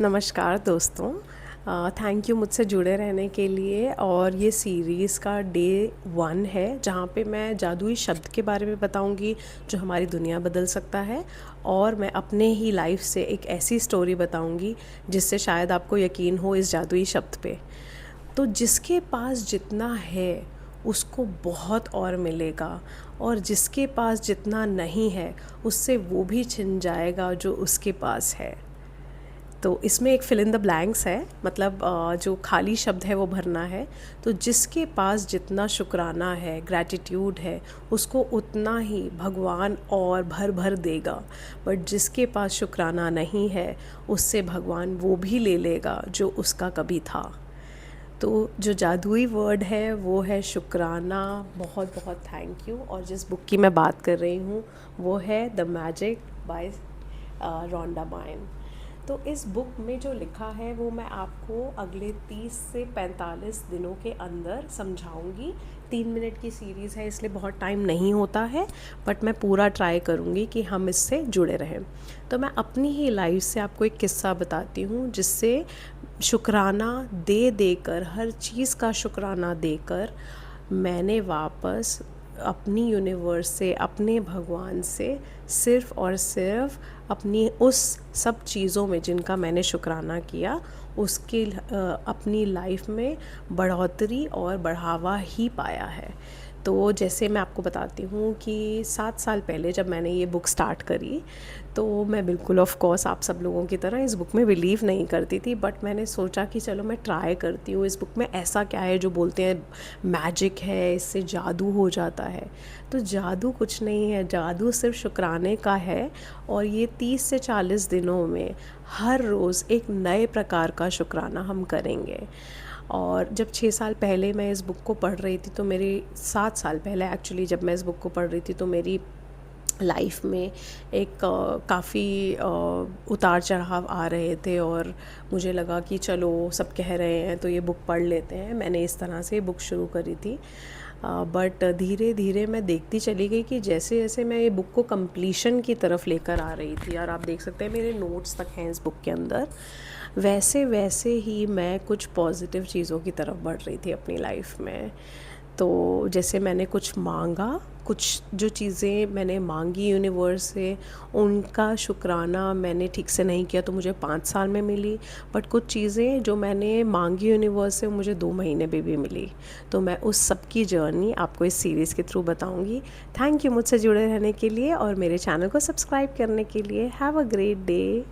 नमस्कार दोस्तों। Thank you मुझसे जुड़े रहने के लिए। और ये सीरीज़ का डे 1 है जहाँ पे मैं जादुई शब्द के बारे में बताऊंगी जो हमारी दुनिया बदल सकता है। और मैं अपने ही लाइफ से एक ऐसी स्टोरी बताऊंगी जिससे शायद आपको यकीन हो इस जादुई शब्द पे। तो जिसके पास जितना है उसको बहुत और मिलेगा, और जिसके पास जितना नहीं है उससे वो भी छिन जाएगा जो उसके पास है। तो इसमें एक फिल इन द ब्लैंक्स है, मतलब जो खाली शब्द है वो भरना है। तो जिसके पास जितना शुक्राना है, ग्रैटिट्यूड है, उसको उतना ही भगवान और भर भर देगा। बट जिसके पास शुक्राना नहीं है उससे भगवान वो भी ले लेगा जो उसका कभी था। तो जो जादुई वर्ड है वो है शुक्राना। बहुत बहुत थैंक यू। और जिस बुक की मैं बात कर रही हूँ वो है the magic by Rhonda Byrne. तो इस बुक में जो लिखा है वो मैं आपको अगले 30 से 45 दिनों के अंदर समझाऊंगी। 3 मिनट की सीरीज़ है इसलिए बहुत टाइम नहीं होता है, बट मैं पूरा ट्राई करूंगी कि हम इससे जुड़े रहें। तो मैं अपनी ही लाइफ से आपको एक किस्सा बताती हूँ जिससे शुक्राना दे देकर, हर चीज़ का शुक्राना देकर मैंने वापस अपनी यूनिवर्स से, अपने भगवान से सिर्फ़ और सिर्फ अपनी उस सब चीज़ों में जिनका मैंने शुक्राना किया उसके अपनी लाइफ में बढ़ोतरी और बढ़ावा ही पाया है। तो जैसे मैं आपको बताती हूँ कि 7 साल पहले जब मैंने ये बुक स्टार्ट करी तो मैं बिल्कुल ऑफ कोर्स आप सब लोगों की तरह इस बुक में बिलीव नहीं करती थी, बट मैंने सोचा कि चलो मैं ट्राई करती हूँ। इस बुक में ऐसा क्या है जो बोलते हैं मैजिक है, इससे जादू हो जाता है। तो जादू कुछ नहीं है, जादू सिर्फ शुक्राने का है। और ये 30 से 40 दिनों में हर रोज़ एक नए प्रकार का शुक्राना हम करेंगे। और जब 6 साल पहले मैं इस बुक को पढ़ रही थी तो मेरी 7 साल पहले एक्चुअली जब मैं इस बुक को पढ़ रही थी तो मेरी लाइफ में एक काफ़ी उतार चढ़ाव आ रहे थे, और मुझे लगा कि चलो सब कह रहे हैं तो ये बुक पढ़ लेते हैं। मैंने इस तरह से बुक शुरू करी थी। बट धीरे धीरे मैं देखती चली गई कि जैसे जैसे मैं ये बुक को कंप्लीशन की तरफ लेकर आ रही थी, और आप देख सकते हैं मेरे नोट्स तक हैं इस बुक के अंदर, वैसे वैसे ही मैं कुछ पॉजिटिव चीज़ों की तरफ बढ़ रही थी अपनी लाइफ में। तो जैसे मैंने कुछ मांगा, कुछ जो चीज़ें मैंने मांगी यूनिवर्स से उनका शुक्राना मैंने ठीक से नहीं किया तो मुझे 5 साल में मिली। बट कुछ चीज़ें जो मैंने मांगी यूनिवर्स से मुझे 2 महीने में भी मिली। तो मैं उस सब की जर्नी आपको इस सीरीज़ के थ्रू बताऊंगी। थैंक यू मुझसे जुड़े रहने के लिए और मेरे चैनल को सब्सक्राइब करने के लिए। Have a great day.